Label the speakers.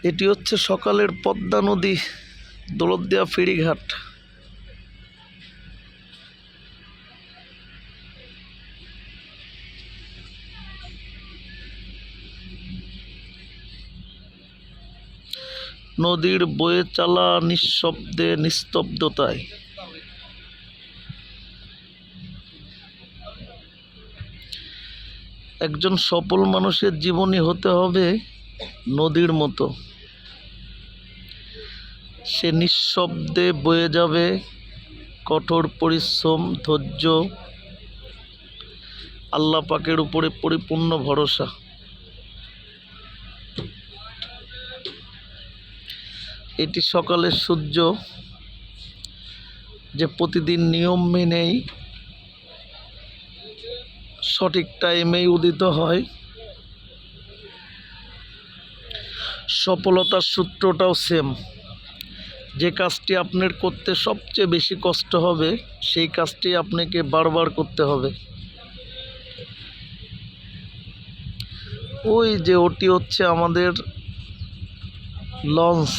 Speaker 1: এটি হচ্ছে সকালের পদ্মা নদী, দৌলতদিয়া ফেরিঘাট। নদীর বয়ে চলা নিঃশব্দে, নিস্তব্ধতায়। একজন সফল মানুষের জীবনী হতে হবে নদীর মতো। সে নিঃশব্দে বয়ে যাবে, কঠোর পরিশ্রম, ধৈর্য, আল্লাহ পাকের উপরে পরিপূর্ণ ভরসা। এটি সকালের সূর্য, যে প্রতিদিন নিয়ম মেনেই সঠিক টাইমেই উদিত হয়। সফলতার সূত্রটাও সেম। যে কাজটি আপনার করতে সবচেয়ে বেশি কষ্ট হবে, সেই কাজটি আপনাকে বারবার করতে হবে। ওই যে ওটি হচ্ছে আমাদের লঞ্চ।